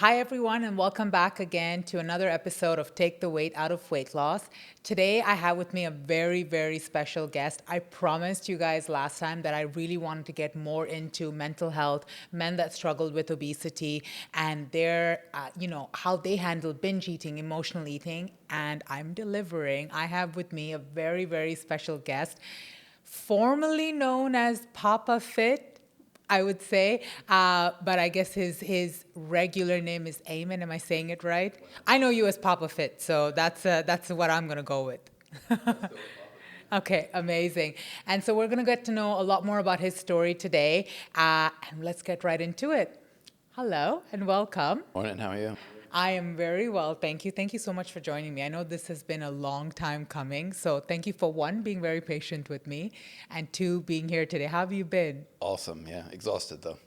Hi, everyone, and welcome back again to another episode of Take the Weight Out of Weight Loss. Today, I have with me a very, very special guest. I promised you guys last time that I really wanted to get more into mental health, men that struggled with obesity, and how they handle binge eating, emotional eating, and I'm delivering. I have with me a very, very special guest, formerly known as Papa Fit. I would say, but I guess his regular name is Aimon. Am I saying it right? I know you as Papa Fit, so that's what I'm gonna go with. Okay, amazing. And so we're gonna get to know a lot more about his story today, and let's get right into it. Hello and welcome. Morning, how are you? I am very well, thank you. Thank you so much for joining me. I know this has been a long time coming, so thank you for one, being very patient with me, and two, being here today. How have you been? Awesome, yeah. Exhausted though.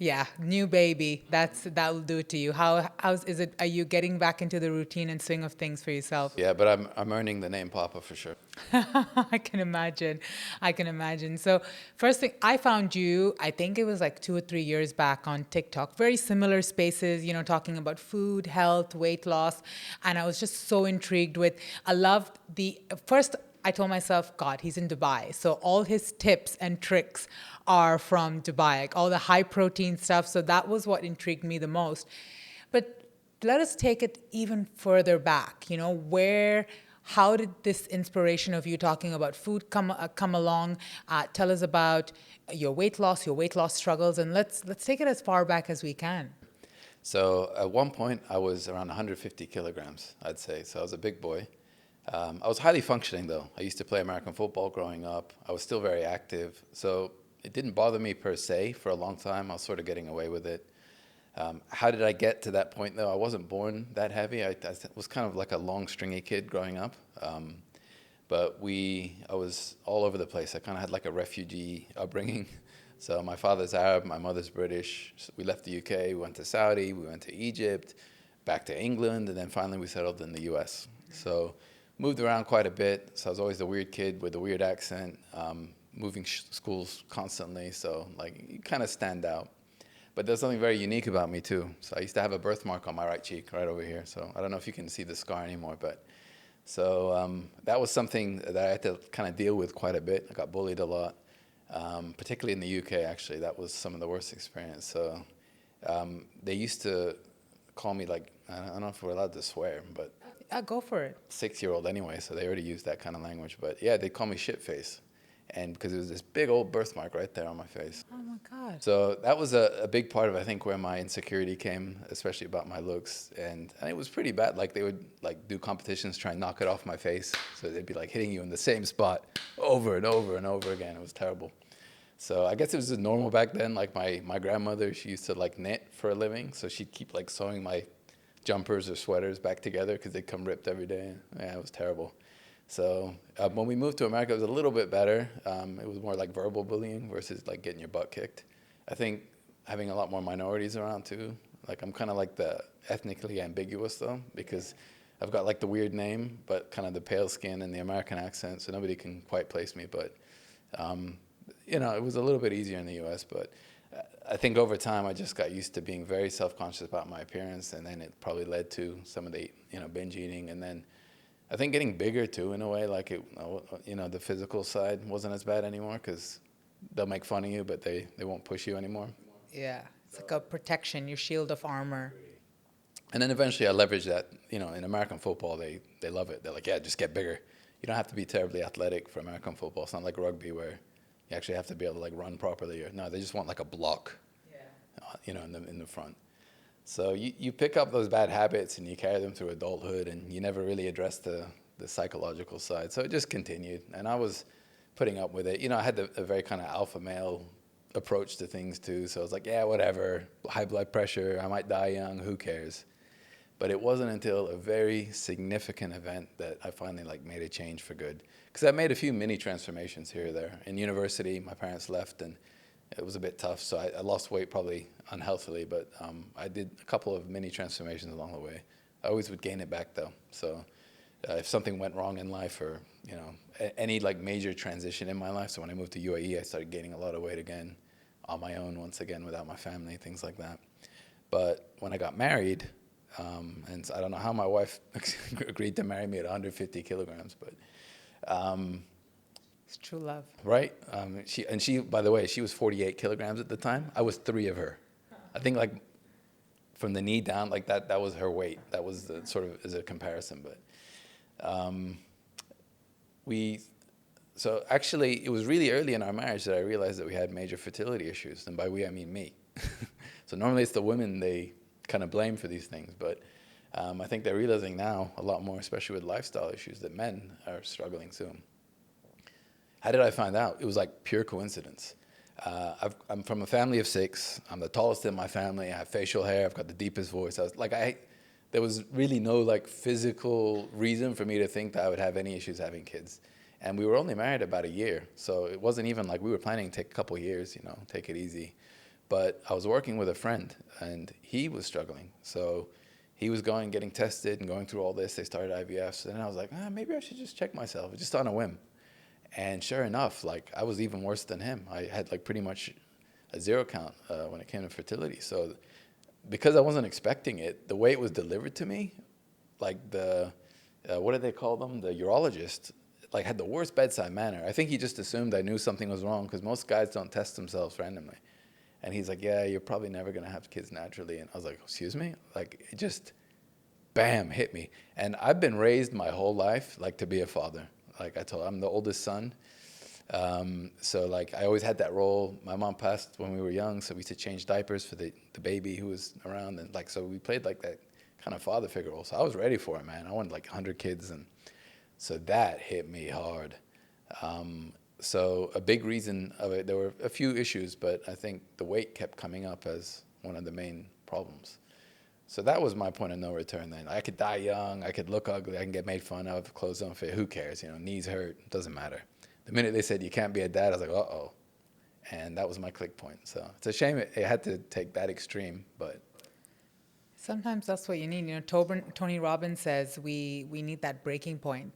Yeah, new baby. That'll do it to you. How's is it? Are you getting back into the routine and swing of things for yourself? Yeah, but I'm earning the name Papa for sure. I can imagine. I can imagine. So, first thing, I found you, I think it was like 2 or 3 years back on TikTok, very similar spaces, talking about food, health, weight loss. And I was just so intrigued I loved first, I told myself, God, he's in Dubai. So, all his tips and tricks are from Dubai, like all the high protein stuff. So, that was what intrigued me the most. But let us take it even further back. How did this inspiration of you talking about food come along? Tell us about your weight loss struggles, and let's take it as far back as we can. So at one point I was around 150 kilograms, I'd say. So I was a big boy. I was highly functioning though. I used to play American football growing up. I was still very active. So it didn't bother me per se for a long time. I was sort of getting away with it. How did I get to that point though? I wasn't born that heavy. I was kind of like a long stringy kid growing up. But I was all over the place. I kind of had like a refugee upbringing. So my father's Arab, my mother's British. So we left the UK, we went to Saudi, we went to Egypt, back to England, and then finally we settled in the US. So moved around quite a bit. So I was always the weird kid with a weird accent, moving schools constantly. So like you kind of stand out. But there's something very unique about me too. So I used to have a birthmark on my right cheek, right over here. So I don't know if you can see the scar anymore, but that was something that I had to kind of deal with quite a bit. I got bullied a lot, particularly in the UK. Actually, that was some of the worst experience. So they used to call me like I don't know if we're allowed to swear, but Go for it. 6-year-old anyway. So they already used that kind of language. But yeah, they call me shit face, and because it was this big old birthmark right there on my face. Oh my God. So that was a big part of, I think, where my insecurity came, especially about my looks. And it was pretty bad. Like they would like do competitions, try and knock it off my face. So they'd be like hitting you in the same spot over and over and over again. It was terrible. So I guess it was just normal back then. Like my grandmother, she used to like knit for a living. So she'd keep like sewing my jumpers or sweaters back together because they'd come ripped every day. Yeah, it was terrible. So when we moved to America, it was a little bit better. It was more like verbal bullying versus like getting your butt kicked. I think having a lot more minorities around too. Like I'm kind of like the ethnically ambiguous though, because I've got like the weird name, but kind of the pale skin and the American accent, so nobody can quite place me. But it was a little bit easier in the U.S. But I think over time I just got used to being very self-conscious about my appearance, and then it probably led to some of the binge eating, and then I think getting bigger too in a way. Like the physical side wasn't as bad anymore because they'll make fun of you, but they won't push you anymore. Yeah, it's like a protection, your shield of armor. And then eventually I leveraged that. In American football, they love it. They're like, yeah, just get bigger. You don't have to be terribly athletic for American football. It's not like rugby where you actually have to be able to like run properly. Or no, they just want like a block, in the front. So you pick up those bad habits and you carry them through adulthood, and you never really address the psychological side. So it just continued, and I was putting up with it. I had a very kind of alpha male approach to things too. So I was like, yeah, whatever, high blood pressure, I might die young, who cares? But it wasn't until a very significant event that I finally like made a change for good. Because I made a few mini transformations here or there. In university, my parents left, and it was a bit tough. So I lost weight probably unhealthily, but I did a couple of mini transformations along the way. I always would gain it back though. So if something went wrong in life, or any like major transition in my life. So when I moved to UAE, I started gaining a lot of weight again on my own once again without my family, things like that. But when I got married, and I don't know how my wife agreed to marry me at 150 kilograms, but It's true love. right? She, by the way, she was 48 kilograms at the time. I was 3 of her. I think like from the knee down, like that was her weight. That was the sort of as a comparison. But we, so actually, it was really early in our marriage that I realized that we had major fertility issues, and by we I mean me. So normally it's the women they kind of blame for these things, but I think they're realizing now a lot more, especially with lifestyle issues, that men are struggling soon. How did I find out? It was like pure coincidence. I'm from a family of 6. I'm the tallest in my family. I have facial hair. I've got the deepest voice. There was really no like physical reason for me to think that I would have any issues having kids. And we were only married about a year, so it wasn't even like we were planning to take a couple of years, take it easy. But I was working with a friend, and he was struggling. So he was getting tested and going through all this. They started IVFs, and I was like, maybe I should just check myself, just on a whim. And sure enough, like I was even worse than him. I had like pretty much a 0 count when it came to fertility. So because I wasn't expecting it, the way it was delivered to me, like what do they call them? The urologist, like had the worst bedside manner. I think he just assumed I knew something was wrong because most guys don't test themselves randomly. And he's like, yeah, you're probably never going to have kids naturally. And I was like, excuse me? Like it just, bam, hit me. And I've been raised my whole life like to be a father. Like I'm the oldest son. So like I always had that role. My mom passed when we were young, so we used to change diapers for the baby who was around. And like, so we played like that kind of father figure role. So I was ready for it, man. I wanted like 100 kids. And so that hit me hard. So a big reason of it, there were a few issues, but I think the weight kept coming up as one of the main problems. So that was my point of no return then. I could die young, I could look ugly, I can get made fun of, clothes don't fit, who cares? Knees hurt, doesn't matter. The minute they said you can't be a dad, I was like, uh-oh. And that was my click point. So it's a shame it had to take that extreme, but. Sometimes that's what you need. Tony Robbins says we need that breaking point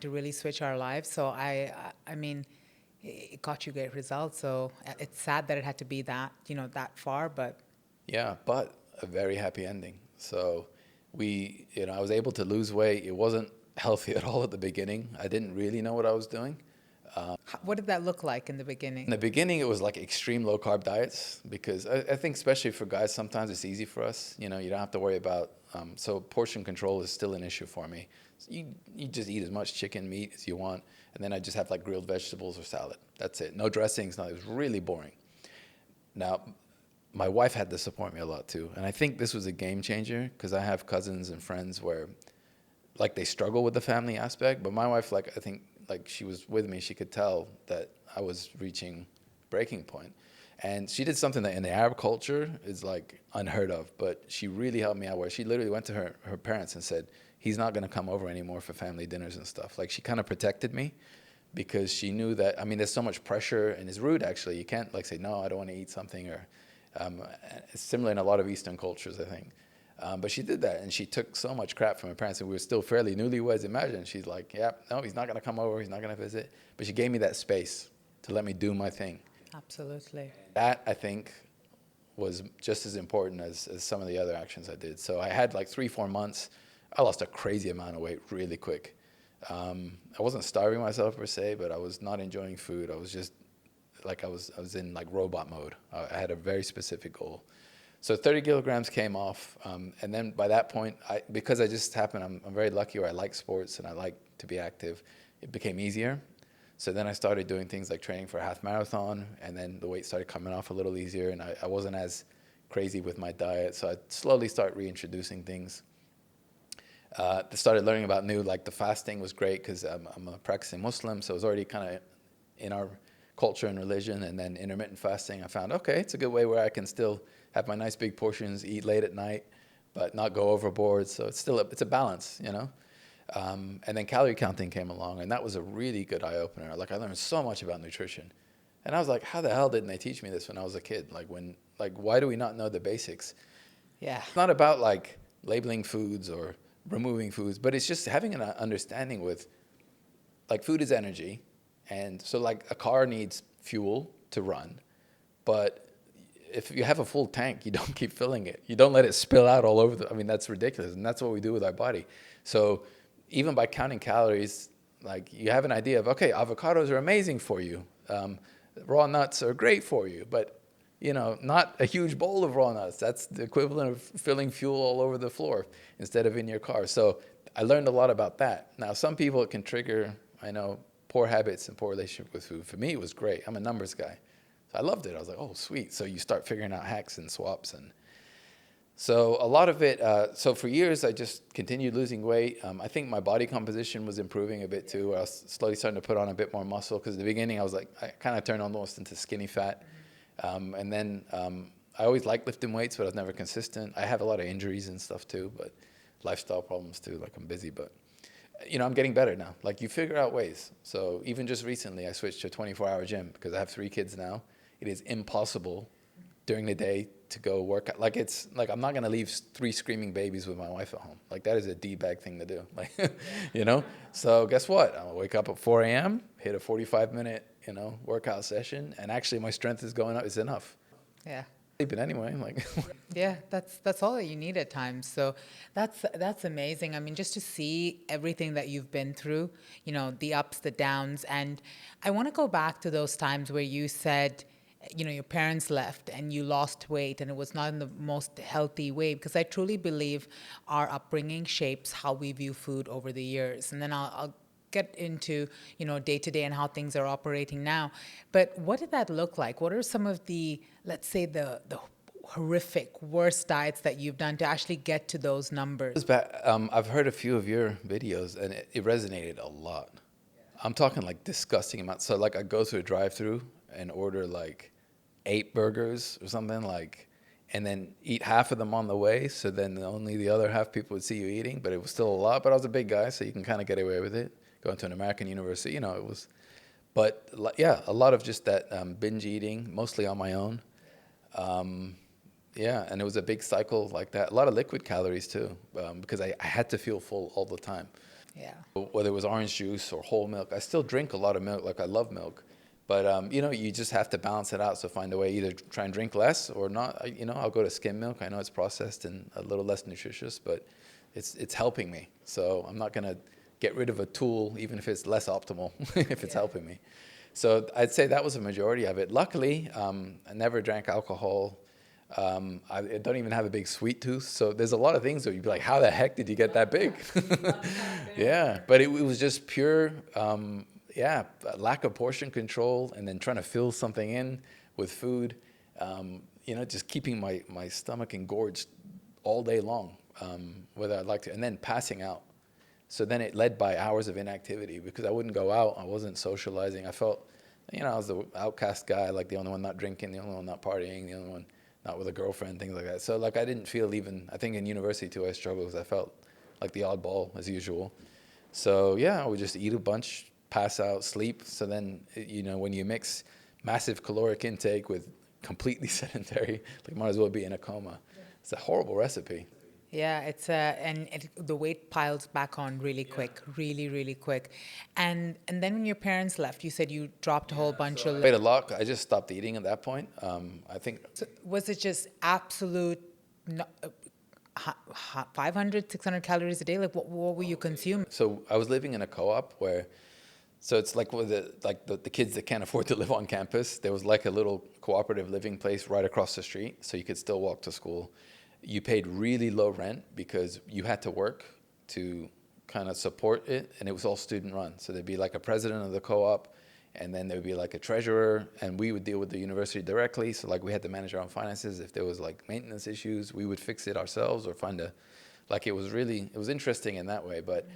to really switch our lives. So I mean, it got you great results. So it's sad that it had to be that, that far, but. Yeah, but a very happy ending. So I was able to lose weight. It wasn't healthy at all at the beginning. I didn't really know what I was doing. What did that look like in the beginning? In the beginning, it was like extreme low carb diets because I think especially for guys, sometimes it's easy for us. You don't have to worry about, so portion control is still an issue for me. So you just eat as much chicken meat as you want. And then I just have like grilled vegetables or salad. That's it. No dressings. No, it was really boring. Now, my wife had to support me a lot too. And I think this was a game changer because I have cousins and friends where like they struggle with the family aspect. But my wife, like I think like she was with me, she could tell that I was reaching breaking point. And she did something that in the Arab culture is like unheard of, but she really helped me out where she literally went to her parents and said, he's not going to come over anymore for family dinners and stuff. Like she kind of protected me because she knew that, there's so much pressure and it's rude actually. You can't like say, no, I don't want to eat something or it's similar in a lot of Eastern cultures, I think. But she did that, and she took so much crap from her parents, and we were still fairly newlyweds. Imagine, she's like, yeah, no, he's not going to come over, he's not going to visit. But she gave me that space to let me do my thing. Absolutely. That, I think, was just as important as some of the other actions I did. So I had like 3-4 months. I lost a crazy amount of weight really quick. I wasn't starving myself per se, but I was not enjoying food. I was just like I was in like robot mode. I had a very specific goal. So 30 kilograms came off, and then by that point, because I just happened, I'm very lucky where I like sports and I like to be active. It became easier. So then I started doing things like training for a half marathon, and then the weight started coming off a little easier, and I wasn't as crazy with my diet. So I slowly started reintroducing things. Started learning about like the fasting was great because I'm a practicing Muslim, so it was already kind of in our culture and religion. And then intermittent fasting, I found, okay, it's a good way where I can still have my nice big portions, eat late at night, but not go overboard. So it's a balance, And then calorie counting came along, and that was a really good eye opener. Like I learned so much about nutrition, and I was like, how the hell didn't they teach me this when I was a kid? Why do we not know the basics? Yeah. It's not about like labeling foods or removing foods, but it's just having an understanding with, like, food is energy, and so like a car needs fuel to run, but if you have a full tank, you don't keep filling it. You don't let it spill out all over I mean, that's ridiculous. And that's what we do with our body. So even by counting calories, like you have an idea of, okay, avocados are amazing for you. Raw nuts are great for you, but not a huge bowl of raw nuts. That's the equivalent of filling fuel all over the floor instead of in your car. So I learned a lot about that. Now, some people it can trigger, I know, poor habits and poor relationship with food. For me, it was great. I'm a numbers guy. So I loved it. I was like, oh, sweet. So you start figuring out hacks and swaps. And so a lot of it, so for years, I just continued losing weight. I think my body composition was improving a bit too. I was slowly starting to put on a bit more muscle because at the beginning, I kind of turned almost into skinny fat. And then I always liked lifting weights, but I was never consistent. I have a lot of injuries and stuff too, but lifestyle problems too, like I'm busy. But, I'm getting better now. Like you figure out ways. So even just recently, I switched to a 24-hour gym because I have 3 kids now. It is impossible during the day to go work out. Like I'm not gonna leave 3 screaming babies with my wife at home. Like that is a D-bag thing to do. Like, So guess what? I'll wake up at 4 a.m., hit a 45-minute, workout session, and actually my strength is going up. It's enough. Yeah. Sleeping anyway. Like. Yeah, that's all that you need at times. So that's amazing. I mean, just to see everything that you've been through, the ups, the downs, and I want to go back to those times where you said, your parents left and you lost weight and it was not in the most healthy way, because I truly believe our upbringing shapes how we view food over the years. And then I'll get into, day to day and how things are operating now. But what did that look like? What are some of the, let's say, the horrific, worst diets that you've done to actually get to those numbers? I've heard a few of your videos and it resonated a lot. I'm talking like disgusting amounts. So like I go through a drive-through and order like 8 burgers or something, like, and then eat half of them on the way. So then only the other half people would see you eating, but it was still a lot. But I was a big guy, so you can kind of get away with it. Going to an American university, it was, but yeah, a lot of just that binge eating, mostly on my own. Yeah, and it was a big cycle like that. A lot of liquid calories too, because I had to feel full all the time. Yeah. Whether it was orange juice or whole milk, I still drink a lot of milk. Like I love milk, but you just have to balance it out. So find a way, either try and drink less or not. I'll go to skim milk. I know it's processed and a little less nutritious, but it's helping me. So I'm not gonna get rid of a tool, even if it's less optimal, if it's helping me. So I'd say that was a majority of it. Luckily, I never drank alcohol. I don't even have a big sweet tooth. So there's a lot of things that you'd be like, how the heck did you get that big? Yeah, but it was just pure, lack of portion control and then trying to fill something in with food, just keeping my stomach engorged all day long, whether I'd like to, and then passing out. So then it led by hours of inactivity because I wouldn't go out. I wasn't socializing. I felt, I was the outcast guy, like the only one not drinking, the only one not partying, the only one not with a girlfriend, things like that. So like I didn't feel even, I think in university too, I struggled because I felt like the oddball as usual. So yeah, I would just eat a bunch, pass out, sleep. So then, when you mix massive caloric intake with completely sedentary, like might as well be in a coma. It's a horrible recipe. Yeah, the weight piles back on really quick, really, really quick. And then when your parents left, you said you dropped a whole bunch of. I weighed a lot. I just stopped eating at that point. I think. So was it just absolute 500, 600 calories a day? Like what were you consuming? So I was living in a co-op where, so it's like with the kids that can't afford to live on campus. There was like a little cooperative living place right across the street, so you could still walk to school. You paid really low rent because you had to work to kind of support it, and it was all student run. So there'd be like a president of the co-op, and then there would be like a treasurer, and we would deal with the university directly. So like we had to manage our own finances. If there was like maintenance issues, we would fix it ourselves or it was interesting in that way. But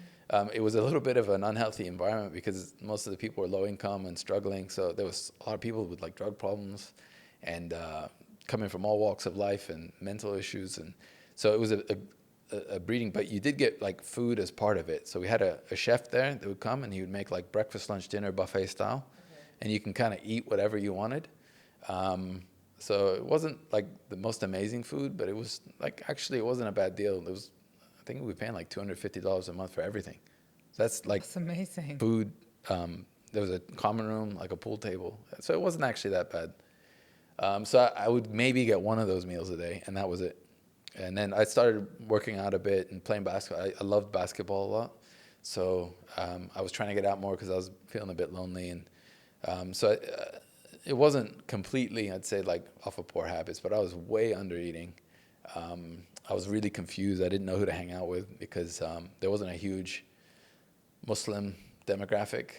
it was a little bit of an unhealthy environment because most of the people were low income and struggling. So there was a lot of people with like drug problems and coming from all walks of life and mental issues. And so it was a breeding, but you did get like food as part of it. So we had a chef there that would come and he would make like breakfast, lunch, dinner, buffet style. Okay. And you can kind of eat whatever you wanted. So it wasn't like the most amazing food, but it was like, actually it wasn't a bad deal. I think we were paying like $250 a month for everything. So that's amazing. Food. There was a common room, like a pool table. So it wasn't actually that bad. So I would maybe get one of those meals a day, and that was it. And then I started working out a bit and playing basketball. I loved basketball a lot. So I was trying to get out more because I was feeling a bit lonely. And it wasn't completely, I'd say, like off of poor habits, but I was way under eating. I was really confused. I didn't know who to hang out with because there wasn't a huge Muslim demographic,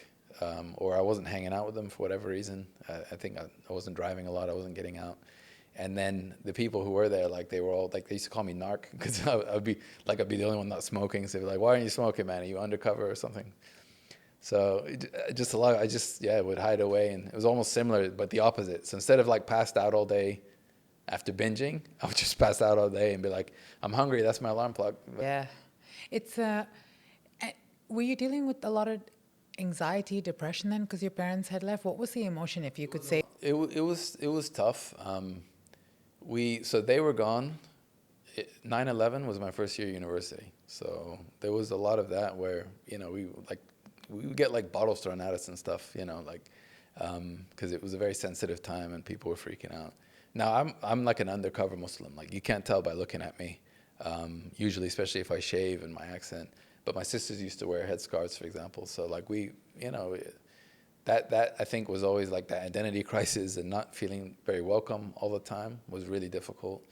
or I wasn't hanging out with them for whatever reason. I think I wasn't driving a lot. I wasn't getting out. And then the people who were there, like they were all like, they used to call me narc because I'd be the only one not smoking. So they'd be like, "Why aren't you smoking, man? Are you undercover or something?" So just a lot. I just would hide away, and it was almost similar, but the opposite. So instead of like passed out all day after binging, I would just pass out all day and be like, "I'm hungry. That's my alarm clock." Yeah. It's were you dealing with a lot of anxiety, depression then because your parents had left? What was the emotion, if you could say? It was tough. So they were gone. 9/11 was my first year of university, so there was a lot of that where we would get like bottles thrown at us and stuff, like because it was a very sensitive time and people were freaking out. Now I'm like an undercover Muslim, like you can't tell by looking at me, usually, especially if I shave and my accent. But my sisters used to wear headscarves, for example, so like that I think was always like that identity crisis, and not feeling very welcome all the time was really difficult.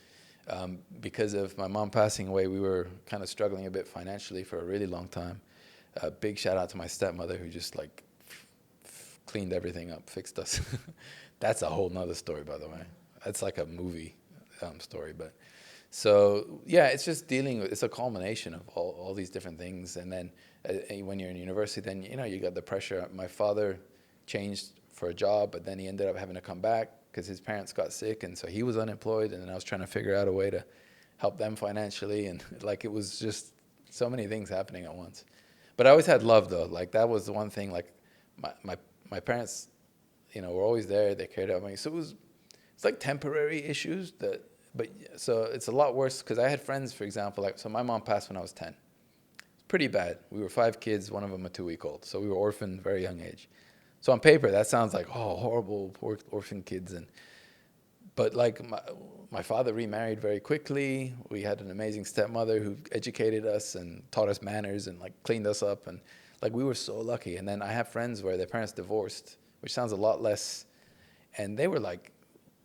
Because of my mom passing away, we were kind of struggling a bit financially for a really long time. Big shout out to my stepmother who just like cleaned everything up, fixed us. That's a whole nother story, by the way. That's like a movie story. But so yeah, it's just dealing with, it's a culmination of all these different things. And then when you're in university, then you got the pressure. My father changed for a job, but then he ended up having to come back because his parents got sick, and so he was unemployed, and then I was trying to figure out a way to help them financially, and like it was just so many things happening at once. But I always had love, though. Like that was the one thing. Like my parents, were always there. They cared about me. So it's like temporary issues but so it's a lot worse because I had friends, for example, like so my mom passed when I was 10. Pretty bad. We were 5 kids, one of them a 2-week-old, so we were orphaned very young age. So on paper, that sounds like, oh, horrible, poor orphan kids. But like my father remarried very quickly. We had an amazing stepmother who educated us and taught us manners and like cleaned us up. And like we were so lucky. And then I have friends where their parents divorced, which sounds a lot less. And they were like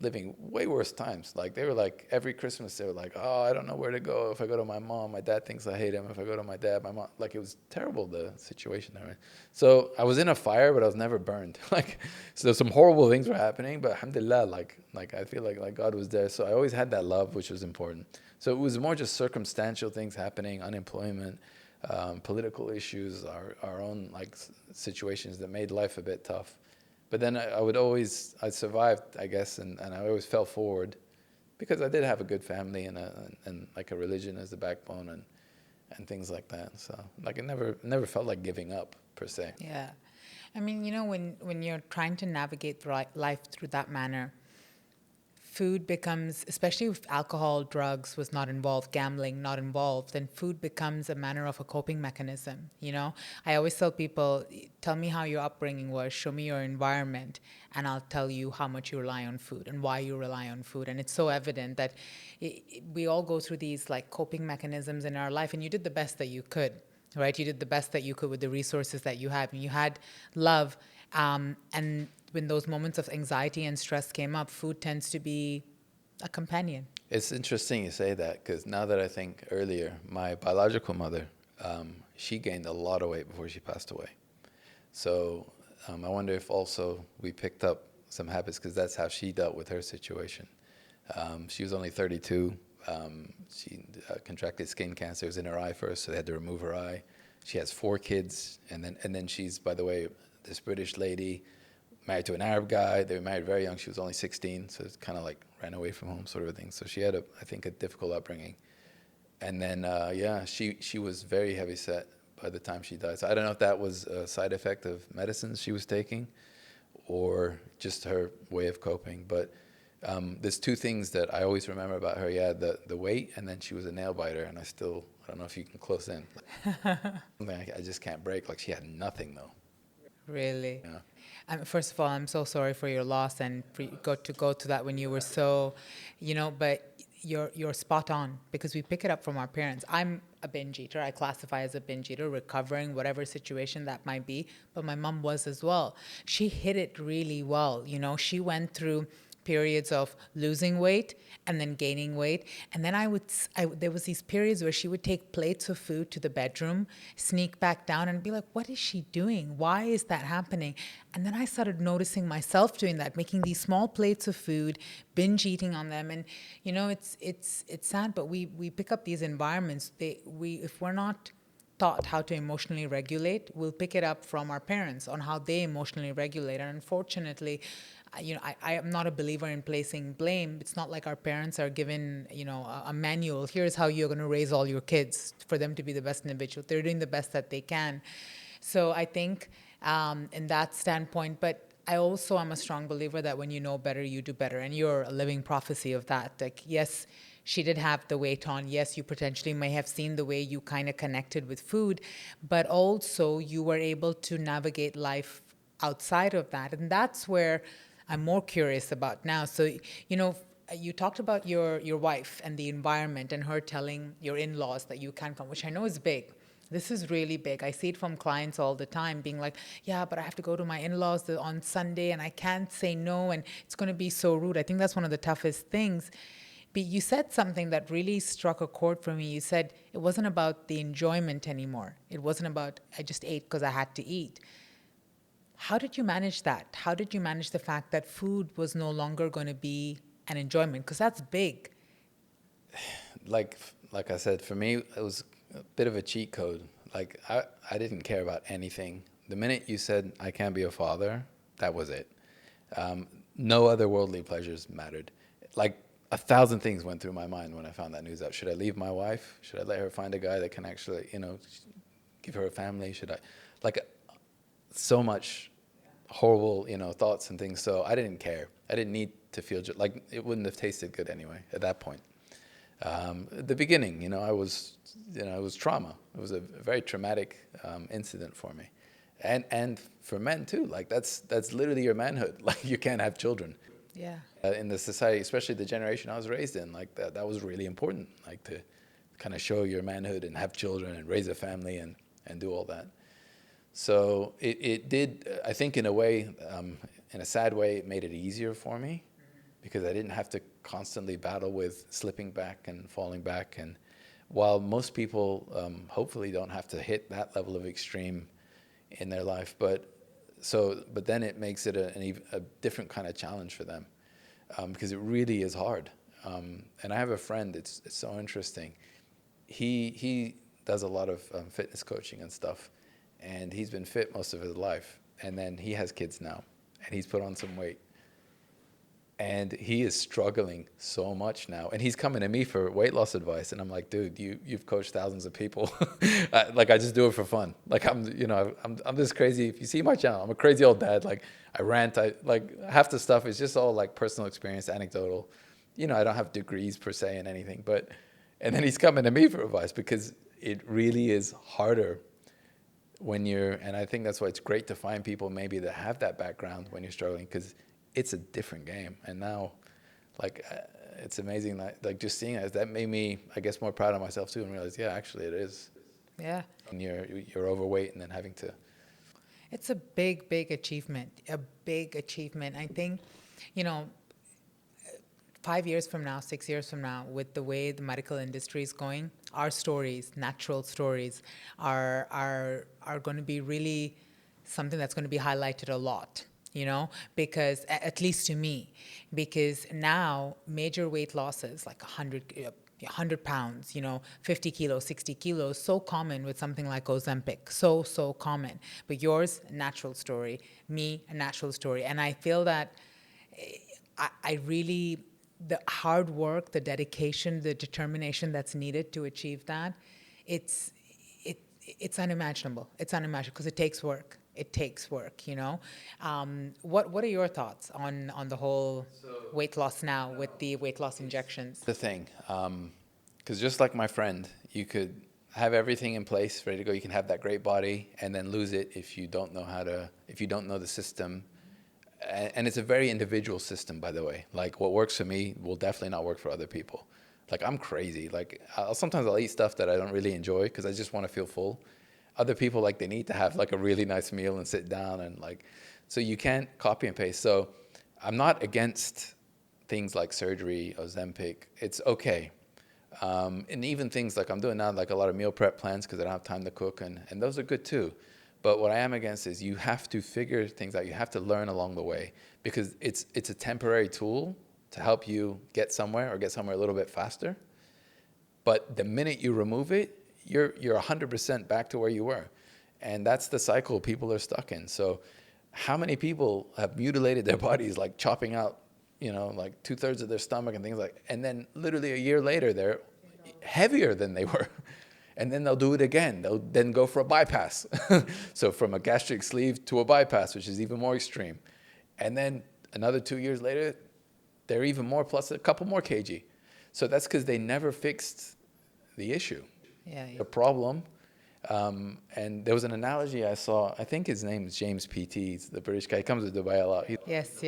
living way worse times. Like they were like every Christmas they were like, oh, I don't know where to go. If I go to my mom, my dad thinks I hate him. If I go to my dad, my mom, like it was terrible, the situation there. Right? So I was in a fire, but I was never burned. Like so some horrible things were happening, but alhamdulillah, like I feel like God was there. So I always had that love, which was important. So it was more just circumstantial things happening, unemployment, political issues, our own like situations that made life a bit tough. But then I survived, I guess, and I always fell forward because I did have a good family and like a religion as the backbone and things like that. So like it never felt like giving up per se. Yeah. I mean, when you're trying to navigate life through that manner, food becomes, especially if alcohol, drugs was not involved, gambling not involved, then food becomes a manner of a coping mechanism. I always tell people, tell me how your upbringing was, show me your environment, and I'll tell you how much you rely on food and why you rely on food. And it's so evident that we all go through these like coping mechanisms in our life, and you did the best that you could, right? You did the best that you could with the resources that you had, and you had love. And when those moments of anxiety and stress came up, food tends to be a companion. It's interesting you say that because now that I think earlier, my biological mother, she gained a lot of weight before she passed away. So I wonder if also we picked up some habits because that's how she dealt with her situation. She was only 32. She contracted skin cancer. It was in her eye first, so they had to remove her eye. She has 4 kids, and then she's, by the way, this British lady married to an Arab guy. They were married very young. She was only 16, so it's kind of like ran away from home sort of a thing. So she had, I think, a difficult upbringing. And then, she was very heavy set by the time she died. So I don't know if that was a side effect of medicines she was taking or just her way of coping. But there's 2 things that I always remember about her. Yeah, the weight, and then she was a nail biter. And I don't know if you can close in. Something I just can't break. Like she had nothing, though. Really. Yeah. First of all, I'm so sorry for your loss and for you go to that when you were so, but you're spot on because we pick it up from our parents. I'm a binge eater. I classify as a binge eater, recovering whatever situation that might be. But my mom was as well. She hit it really well. She went through periods of losing weight and then gaining weight. And then there was these periods where she would take plates of food to the bedroom, sneak back down and be like, what is she doing? Why is that happening? And then I started noticing myself doing that, making these small plates of food, binge eating on them. And, it's sad, but we pick up these environments. If we're not taught how to emotionally regulate, we'll pick it up from our parents on how they emotionally regulate. And unfortunately, I am not a believer in placing blame. It's not like our parents are given, a manual. Here's how you're going to raise all your kids for them to be the best individual. They're doing the best that they can. So I think in that standpoint, but I also am a strong believer that when you know better, you do better. And you're a living prophecy of that. Like, yes, she did have the weight on. Yes, you potentially may have seen the way you kind of connected with food, but also you were able to navigate life outside of that. And that's where I'm more curious about now. So, you talked about your wife and the environment and her telling your in-laws that you can't come, which I know is big. This is really big. I see it from clients all the time being like, yeah, but I have to go to my in-laws on Sunday and I can't say no and it's going to be so rude. I think that's one of the toughest things. But you said something that really struck a chord for me. You said it wasn't about the enjoyment anymore. It wasn't about I just ate because I had to eat. How did you manage that? How did you manage the fact that food was no longer going to be an enjoyment? Because that's big. Like I said, for me, it was a bit of a cheat code. Like I didn't care about anything. The minute you said I can't be a father, that was it. No other worldly pleasures mattered. Like 1,000 things went through my mind when I found that news out. Should I leave my wife? Should I let her find a guy that can actually, give her a family? Should I, like, so much horrible, thoughts and things. So I didn't care. I didn't need to feel like it wouldn't have tasted good anyway at that point. At the beginning, it was trauma. It was a very traumatic incident for me, and for men too. Like that's literally your manhood. Like you can't have children. Yeah. In the society, especially the generation I was raised in, like that was really important. Like to kind of show your manhood and have children and raise a family and do all that. So it did, I think in a way, in a sad way, it made it easier for me because I didn't have to constantly battle with slipping back and falling back. And while most people hopefully don't have to hit that level of extreme in their life, but then it makes it a different kind of challenge for them because it really is hard. And I have a friend, it's so interesting. He does a lot of fitness coaching and stuff. And he's been fit most of his life. And then he has kids now. And he's put on some weight. And he is struggling so much now. And he's coming to me for weight loss advice. And I'm like, dude, you've coached thousands of people. I just do it for fun. Like, I'm this crazy. If you see my channel, I'm a crazy old dad. Like, I rant. Half the stuff is just all, like, personal experience, anecdotal. I don't have degrees per se in anything. And then he's coming to me for advice because it really is harder and I think that's why it's great to find people maybe that have that background when you're struggling because it's a different game. And now, it's amazing that just seeing that made me, I guess, more proud of myself too and realize, yeah, actually it is. Yeah. When you're overweight and then having to. It's a big, big achievement. A big achievement. I think, 5 years from now, 6 years from now, with the way the medical industry is going, our stories, natural stories, are going to be really something that's going to be highlighted a lot, because at least to me, because now major weight losses like 100 pounds, 50 kilos, 60 kilos, so common with something like Ozempic, so common. But yours, a natural story, me, a natural story. And I feel that I really, the hard work, the dedication, the determination that's needed to achieve that, it's unimaginable. It's unimaginable because it takes work. It takes work, What are your thoughts on the whole weight loss now with the weight loss injections? The thing, because just like my friend, you could have everything in place, ready to go. You can have that great body and then lose it if you don't know if you don't know the system. And it's a very individual system, by the way. Like what works for me will definitely not work for other people. Like I'm crazy. Like sometimes I'll eat stuff that I don't really enjoy because I just want to feel full. Other people, like they need to have like a really nice meal and sit down and like, so you can't copy and paste. So I'm not against things like surgery, Ozempic. It's okay. And even things like I'm doing now, like a lot of meal prep plans because I don't have time to cook, and those are good too. But what I am against is you have to figure things out. You have to learn along the way because it's a temporary tool to help you get somewhere or get somewhere a little bit faster. But the minute you remove it, you're 100% back to where you were. And that's the cycle people are stuck in. So how many people have mutilated their bodies, like chopping out, like 2/3 of their stomach and things like, and then literally a year later, they're heavier than they were. And then they'll do it again. They'll then go for a bypass. So from a gastric sleeve to a bypass, which is even more extreme. And then another 2 years later, they're even more, plus a couple more kg. So that's because they never fixed the issue, the problem. And there was an analogy I saw. I think his name is James P.T. He's the British guy. He comes to Dubai a lot. Yes.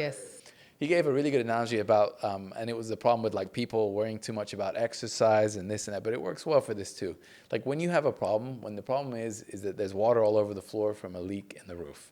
He gave a really good analogy about, and it was the problem with like people worrying too much about exercise and this and that, but it works well for this too. Like when you have a problem, when the problem is that there's water all over the floor from a leak in the roof.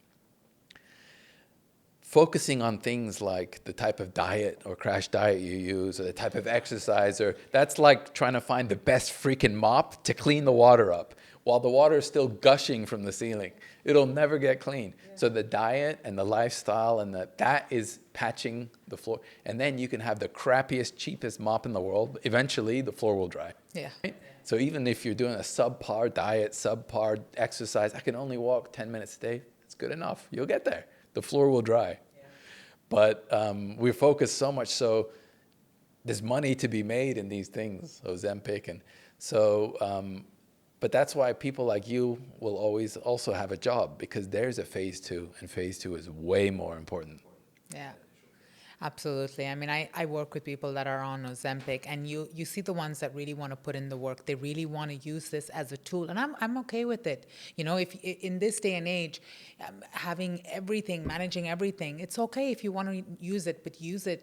Focusing on things like the type of diet or crash diet you use or the type of exercise, or that's like trying to find the best freaking mop to clean the water up while the water is still gushing from the ceiling. It'll never get clean. Yeah. So the diet and the lifestyle and that is patching the floor. And then you can have the crappiest, cheapest mop in the world. Eventually, the floor will dry. Yeah. Right? So even if you're doing a subpar diet, subpar exercise, I can only walk 10 minutes a day. It's good enough. You'll get there. The floor will dry. Yeah. But we focus so much so there's money to be made in these things, Ozempic. And so... but that's why people like you will always also have a job, because there's a phase 2, and phase 2 is way more important. Yeah, absolutely. I mean, I work with people that are on Ozempic, and you see the ones that really want to put in the work. They really want to use this as a tool, and I'm okay with it. If in this day and age, having everything, managing everything, it's okay if you want to use it, but use it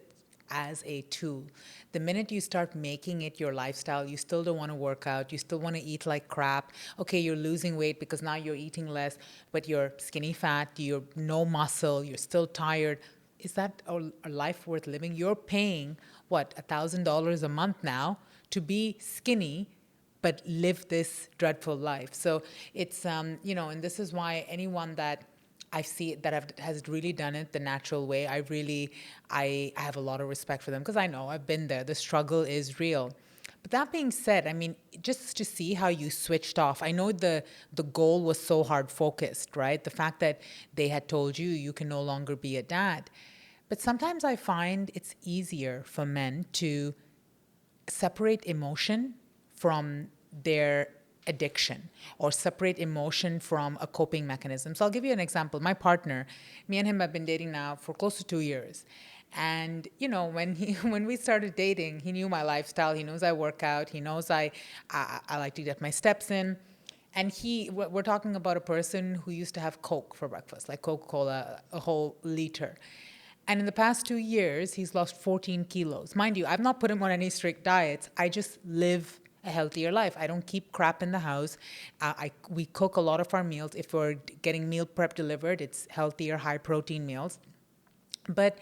as a tool. The minute you start making it your lifestyle, you still don't want to work out, you still want to eat like crap. Okay, you're losing weight because now you're eating less, but you're skinny fat, you're no muscle, you're still tired. Is that a life worth living? You're paying, what, $1,000 a month now to be skinny, but live this dreadful life. So it's, and this is why anyone that I see that has really done it the natural way, I have a lot of respect for them, because I know I've been there. The struggle is real. But that being said, I mean, just to see how you switched off. I know the goal was so hard focused, right? The fact that they had told you can no longer be a dad. But sometimes I find it's easier for men to separate emotion from their addiction, or separate emotion from a coping mechanism. So I'll give you an example. My partner, me and him have been dating now for close to 2 years. And, when we started dating, he knew my lifestyle. He knows I work out. He knows I like to get my steps in. And we're talking about a person who used to have Coke for breakfast, like Coca-Cola, a whole liter. And in the past 2 years, he's lost 14 kilos. Mind you, I've not put him on any strict diets. I just live a healthier life. I don't keep crap in the house. We cook a lot of our meals. If we're getting meal prep delivered, it's healthier, high protein meals. But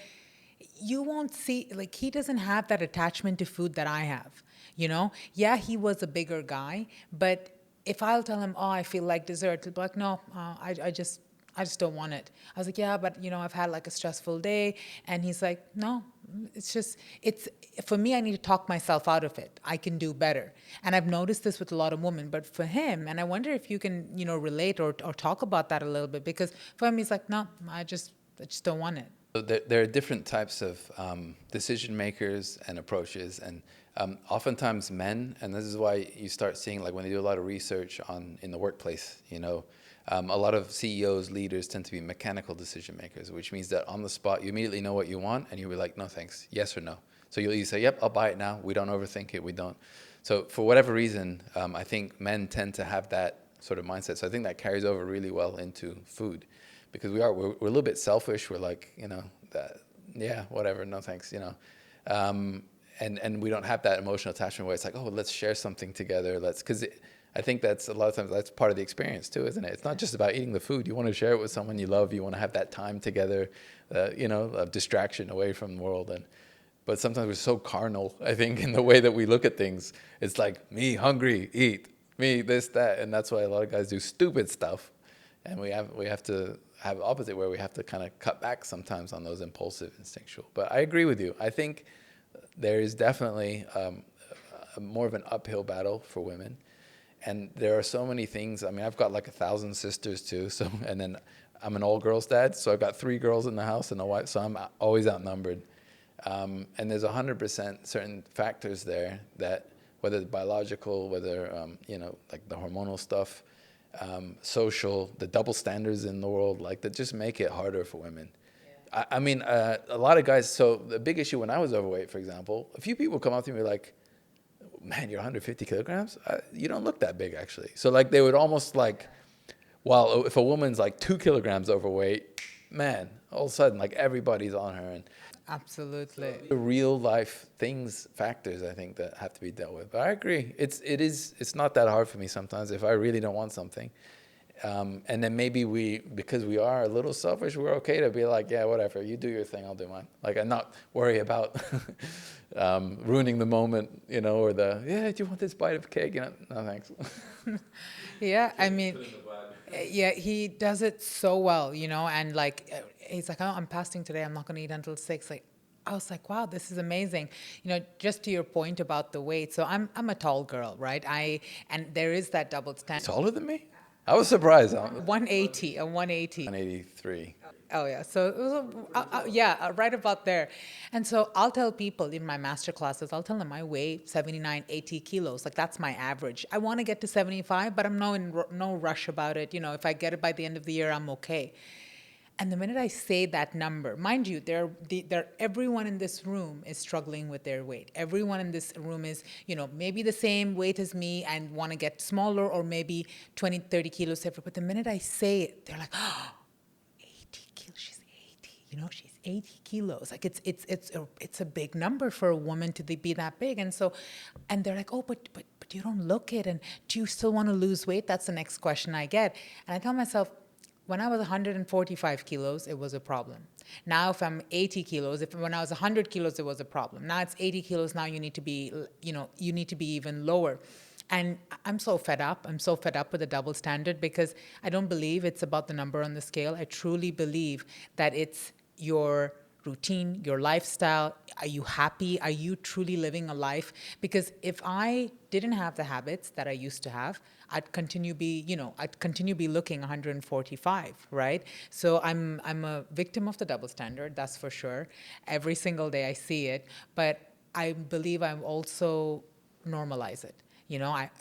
you won't see, like, he doesn't have that attachment to food that I have. Yeah, he was a bigger guy, but if I'll tell him, oh, I feel like dessert, he'll be like, no, I just don't want it. I was like, yeah, but I've had like a stressful day. And he's like, no, it's for me, I need to talk myself out of it. I can do better. And I've noticed this with a lot of women, but for him, and I wonder if you can, relate or talk about that a little bit, because for him, he's like, no, I just don't want it. So there are different types of decision makers and approaches, and oftentimes men, and this is why you start seeing, like when they do a lot of research in the workplace, a lot of CEOs, leaders tend to be mechanical decision makers, which means that on the spot, you immediately know what you want, and you'll be like, no thanks, yes or no. So you'll either say, yep, I'll buy it now. We don't overthink it. We don't. So for whatever reason, I think men tend to have that sort of mindset. So I think that carries over really well into food, because we're a little bit selfish. We're like, that, yeah, whatever, no thanks, and we don't have that emotional attachment where it's like, oh, let's share something together. Because I think that's a lot of times that's part of the experience too, isn't it? It's not just about eating the food. You want to share it with someone you love. You want to have that time together, of distraction away from the world. But sometimes we're so carnal, I think, in the way that we look at things. It's like, me hungry, eat, me this, that. And that's why a lot of guys do stupid stuff. And we have to have the opposite, where we have to kind of cut back sometimes on those impulsive, instinctual. But I agree with you. I think there is definitely more of an uphill battle for women. And there are so many things. I mean, I've got like 1,000 sisters too. So, and then I'm an all-girls dad. So I've got 3 girls in the house and a wife. So I'm always outnumbered. And there's 100% certain factors there that, whether it's biological, whether, like the hormonal stuff, social, the double standards in the world, like that just make it harder for women. Yeah. I mean, a lot of guys, so the big issue when I was overweight, for example, a few people come up to me like, man, you're 150 kilograms? You don't look that big, actually. So like they would almost like, well, if a woman's like 2 kilograms overweight, man, all of a sudden like everybody's on her. And Absolutely. the real life things, factors, I think, that have to be dealt with. But I agree. It's not that hard for me sometimes if I really don't want something. And then maybe because we are a little selfish, we're okay to be like, yeah, whatever, you do your thing, I'll do mine. Like, I'm not worry about ruining the moment, or yeah, do you want this bite of cake? No, thanks. Yeah, I mean, yeah, he does it so well, and like, he's like, oh, I'm fasting today. I'm not going to eat until 6. Like, I was like, wow, this is amazing. Just to your point about the weight. So I'm a tall girl, right? And there is that double standard. Taller than me? I was surprised. 180, a 180. 183. Oh yeah, so it was right about there. And so I'll tell people in my master classes, I'll tell them I weigh 79, 80 kilos. Like, that's my average. I want to get to 75, but I'm no rush about it. If I get it by the end of the year, I'm okay. And the minute I say that number, mind you, everyone in this room is struggling with their weight. Everyone in this room is, maybe the same weight as me and want to get smaller, or maybe 20, 30 kilos different. But the minute I say it, they're like, oh, 80 kilos, she's 80, she's 80 kilos. Like, it's a big number for a woman to be that big. And they're like, oh, but you don't look it. And do you still want to lose weight? That's the next question I get. And I tell myself, when I was 145 kilos, it was a problem. Now, if I'm 80 kilos, when I was 100 kilos, it was a problem. Now it's 80 kilos. Now you need to be even lower. And I'm so fed up. I'm so fed up with the double standard, because I don't believe it's about the number on the scale. I truly believe that it's your routine, your lifestyle. Are you happy? Are you truly living a life? Because if I didn't have the habits that I used to have, I'd continue be looking 145, right? So I'm a victim of the double standard, that's for sure. Every single day I see it, but I believe I'm also normalize it.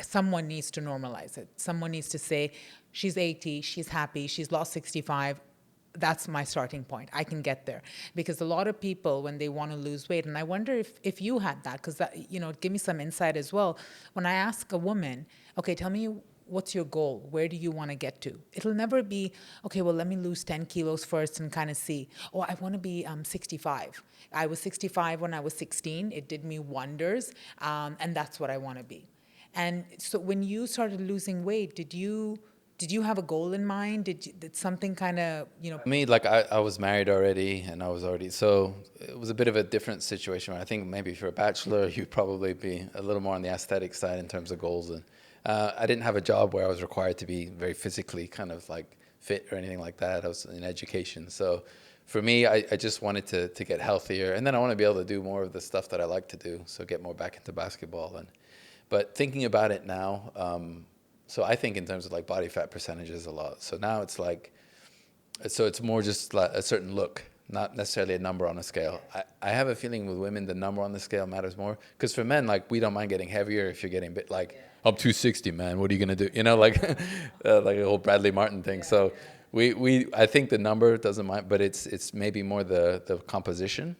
Someone needs to normalize it. Someone needs to say, she's 80, she's happy, she's lost 65. That's my starting point. I can get there. Because a lot of people, when they want to lose weight, and I wonder if you had that, because give me some insight as well. When I ask a woman, okay, tell me, what's your goal? Where do you want to get to? It'll never be, okay, well, let me lose 10 kilos first and kind of see. Oh, I want to be 65. I was 65 when I was 16. It did me wonders, and that's what I want to be. And so when you started losing weight, did you have a goal in mind? Did something kind of, Me, like I was married already, and so it was a bit of a different situation. I think maybe if you're a bachelor, you'd probably be a little more on the aesthetic side in terms of goals. And I didn't have a job where I was required to be very physically kind of like fit or anything like that. I was in education. So for me, I just wanted to get healthier. And then I want to be able to do more of the stuff that I like to do. So get more back into basketball. But thinking about it now, so I think in terms of like body fat percentages a lot. So now it's like, so it's more just like a certain look, not necessarily a number on a scale. I have a feeling with women, the number on the scale matters more. Because for men, like, we don't mind getting heavier if you're getting a bit like, I'm 260, man. What are you going to do? Like, like a whole Bradley Martin thing. So I think the number doesn't mind, but it's maybe more the composition.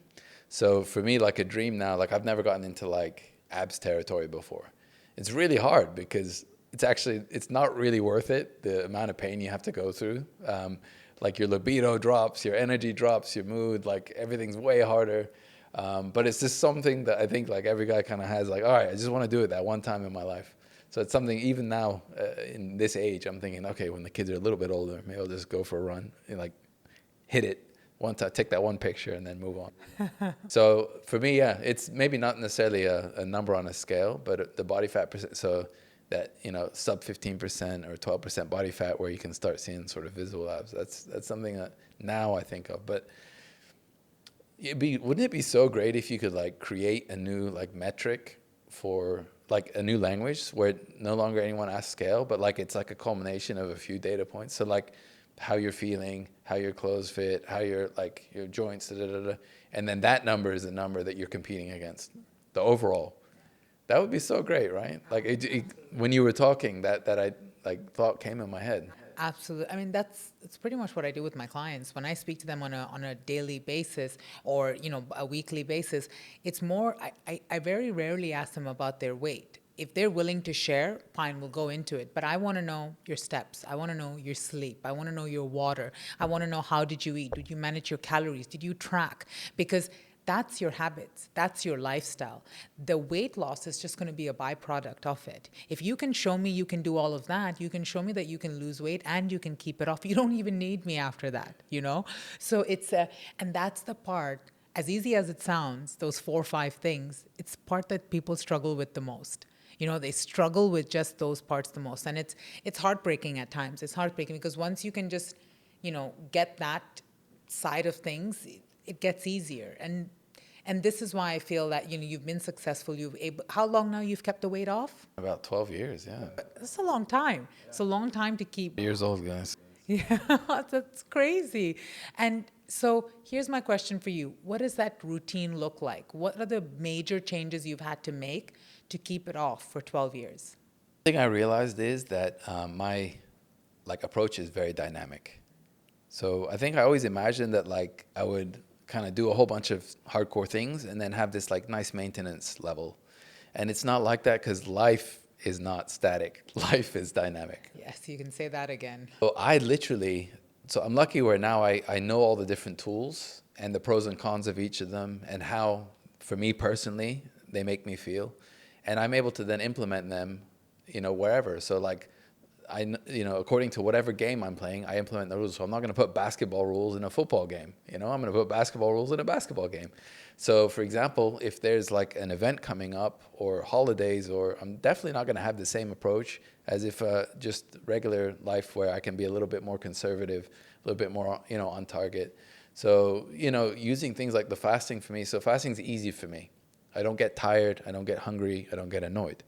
So for me, like a dream now, like I've never gotten into like abs territory before. it's really hard because it's not really worth it, the amount of pain you have to go through. Like your libido drops, your energy drops, your mood, like everything's way harder. But it's just something that I think like every guy kind of has, like, all right, I just want to do it that one time in my life. So it's something even now in this age, I'm thinking, okay, when the kids are a little bit older, maybe I'll just go for a run and like hit it one time, take that one picture and then move on. So for me, yeah, it's maybe not necessarily a number on a scale, but the body fat percent. So that, sub 15% or 12% body fat where you can start seeing sort of visible abs. That's something that now I think of. But wouldn't it be so great if you could like create a new like metric for like a new language where no longer anyone asks scale, but like it's like a culmination of a few data points. So like how you're feeling, how your clothes fit, how your like your joints, and then that number is the number that you're competing against, the overall. That would be so great, right? Like when you were talking, that I like thought came in my head. Absolutely. I mean, it's pretty much what I do with my clients. When I speak to them on a daily basis or, a weekly basis, it's more, I very rarely ask them about their weight. If they're willing to share, fine, we'll go into it. But I want to know your steps. I want to know your sleep. I want to know your water. I want to know, how did you eat? Did you manage your calories? Did you track? Because that's your habits. That's your lifestyle. The weight loss is just going to be a byproduct of it. If you can show me you can do all of that, you can show me that you can lose weight and you can keep it off. You don't even need me after that. So and that's the part, as easy as it sounds, those 4 or 5 things, it's part that people struggle with the most. They struggle with just those parts the most. And it's heartbreaking at times. It's heartbreaking because once you can just, get that side of things, it gets easier. And this is why I feel that, you've been successful. How long now you've kept the weight off? About 12 years, yeah. That's a long time. It's a long time to keep. Years old, guys. Yeah, that's crazy. And so here's my question for you. What does that routine look like? What are the major changes you've had to make to keep it off for 12 years? The thing I realized is that my like approach is very dynamic. So I think I always imagined that like I would kind of do a whole bunch of hardcore things and then have this like nice maintenance level. And it's not like that because life is not static. Life is dynamic. Yes, you can say that again. So I'm lucky where now I know all the different tools and the pros and cons of each of them and how, for me personally, they make me feel. And I'm able to then implement them, wherever. So like, according to whatever game I'm playing, I implement the rules. So I'm not going to put basketball rules in a football game. I'm going to put basketball rules in a basketball game. So for example, if there's like an event coming up or holidays, or I'm definitely not going to have the same approach as if just regular life where I can be a little bit more conservative, a little bit more, on target. So, using things like the fasting for me. So fasting's easy for me. I don't get tired. I don't get hungry. I don't get annoyed.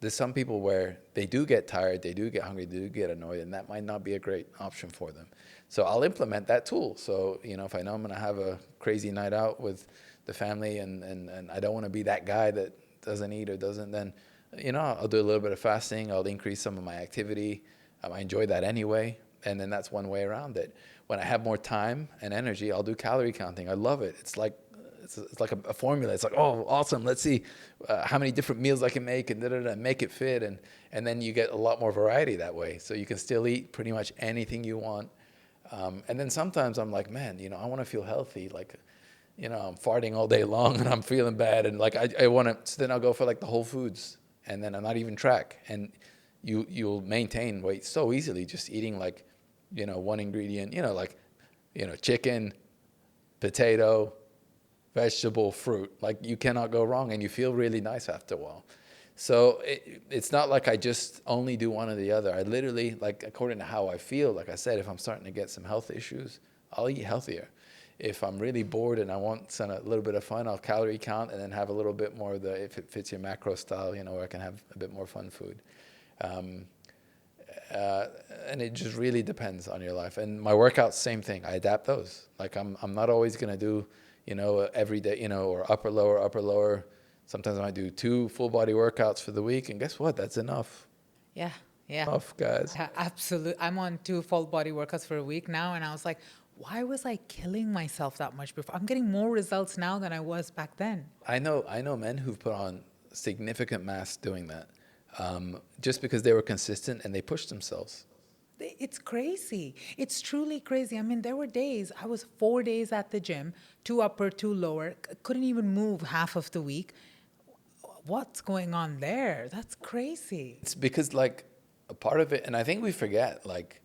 There's some people where they do get tired, they do get hungry, they do get annoyed, and that might not be a great option for them. So I'll implement that tool. So, if I know I'm going to have a crazy night out with the family and I don't want to be that guy that doesn't eat or doesn't, then, I'll do a little bit of fasting. I'll increase some of my activity. I enjoy that anyway. And then that's one way around it. When I have more time and energy, I'll do calorie counting. I love it. It's like a formula. It's like, oh, awesome. Let's see how many different meals I can make and make it fit. And then you get a lot more variety that way. So you can still eat pretty much anything you want. And then sometimes I'm like, man, I want to feel healthy. Like, I'm farting all day long and I'm feeling bad. And like, I want to, so then I'll go for like the Whole Foods and then I'm not even track. And you'll maintain weight so easily just eating like, one ingredient, chicken, potato, vegetable, fruit. Like you cannot go wrong and you feel really nice after a while. So it's not like I just only do one or the other. I literally, like according to how I feel, like I said, if I'm starting to get some health issues, I'll eat healthier. If I'm really bored and I want a little bit of fun, I'll calorie count and then have a little bit more of the, if it fits your macro style, where I can have a bit more fun food. And it just really depends on your life. And my workouts, same thing. I adapt those. Like I'm not always going to do, every day, or upper, lower. Sometimes I might do 2 full body workouts for the week. And guess what? That's enough. Yeah. Enough, guys. Yeah, absolutely. I'm on 2 full body workouts for a week now. And I was like, why was I killing myself that much before? I'm getting more results now than I was back then. I know men who've put on significant mass doing that. just because they were consistent and they pushed themselves. It's crazy. It's truly crazy. I mean, there were days, I was 4 days at the gym, two upper, two lower, couldn't even move half of the week. What's going on there? That's crazy. It's because like a part of it, and I think we forget, like,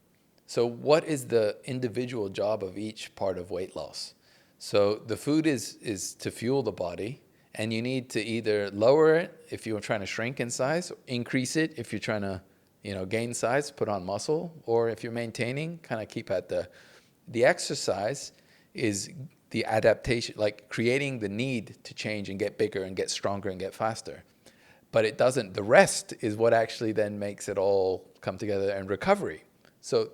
so what is the individual job of each part of weight loss? So the food is to fuel the body, and you need to either lower it if you're trying to shrink in size, increase it if you're trying to, gain size, put on muscle, or if you're maintaining, kind of keep at the exercise is the adaptation, like creating the need to change and get bigger and get stronger and get faster. But it doesn't, the rest is what actually then makes it all come together and recovery. So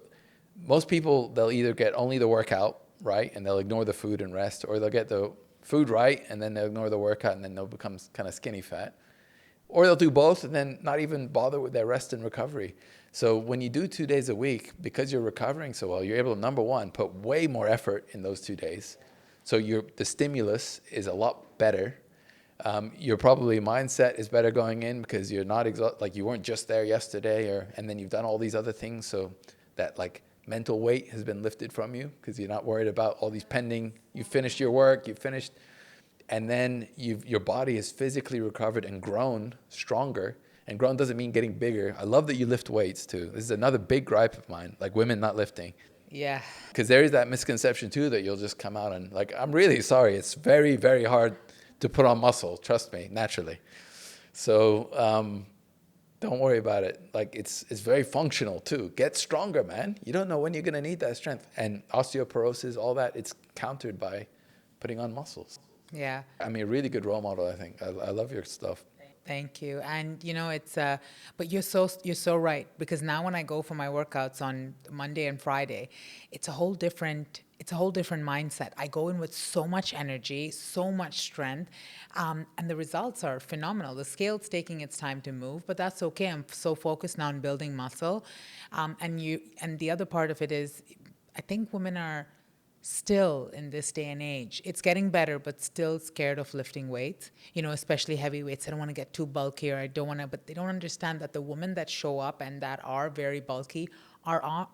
most people, they'll either get only the workout, right, and they'll ignore the food and rest, or they'll get the food right and then they'll ignore the workout and then they'll become kind of skinny fat. Or they'll do both and then not even bother with their rest and recovery. So when you do 2 days a week, because you're recovering so well, you're able to, number one, put way more effort in those 2 days. So the stimulus is a lot better. Your probably mindset is better going in because you're not like you weren't just there yesterday, and then you've done all these other things. So that like mental weight has been lifted from you because you're not worried about all these pending. You finished your work, you finished, and then your body is physically recovered and grown stronger. And grown doesn't mean getting bigger. I love that you lift weights too. This is another big gripe of mine, like women not lifting. Yeah. Because there is that misconception too that you'll just come out and like, I'm really sorry. It's very, very hard to put on muscle. Trust me, naturally. So don't worry about it. Like it's very functional too. Get stronger, man. You don't know when you're going to need that strength. And osteoporosis, all that, it's countered by putting on muscles. Yeah. I mean, a really good role model, I think. I love your stuff. Thank you. And it's but you're so right, because now when I go for my workouts on Monday and Friday, it's a whole different mindset. I go in with so much energy, so much strength, and the results are phenomenal. The scale's taking its time to move, but that's okay. I'm so focused now on building muscle, and the other part of it is, I think women are still in this day and age, it's getting better, but still scared of lifting weights, especially heavy weights. I don't want to get too bulky, or I don't want to, but they don't understand that the women that show up and that are very bulky are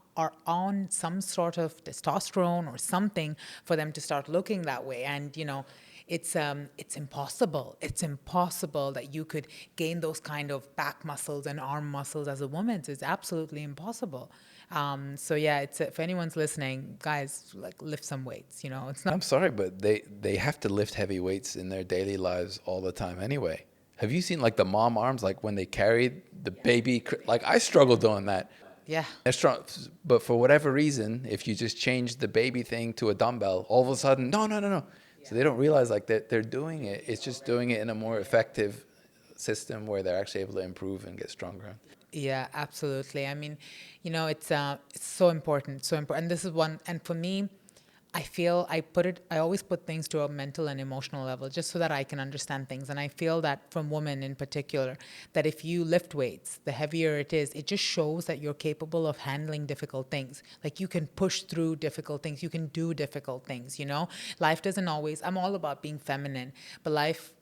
on some sort of testosterone or something for them to start looking that way. And, it's impossible. It's impossible that you could gain those kind of back muscles and arm muscles as a woman. It's absolutely impossible. So yeah, if anyone's listening, guys, like lift some weights. It's not. I'm sorry, but they have to lift heavy weights in their daily lives all the time anyway. Have you seen like the mom arms, like when they carry the baby? Like I struggle doing that. Yeah. They're strong, but for whatever reason, if you just change the baby thing to a dumbbell, all of a sudden, no. So they don't realize like that they're doing it. It's just doing it in a more effective system where they're actually able to improve and get stronger. Yeah, absolutely. I mean, it's so important, so important. And this is one, and for me, I feel I always put things to a mental and emotional level just so that I can understand things. And I feel that from women in particular, that if you lift weights, the heavier it is, it just shows that you're capable of handling difficult things. Like you can push through difficult things, you can do difficult things, Life doesn't always, I'm all about being feminine, but life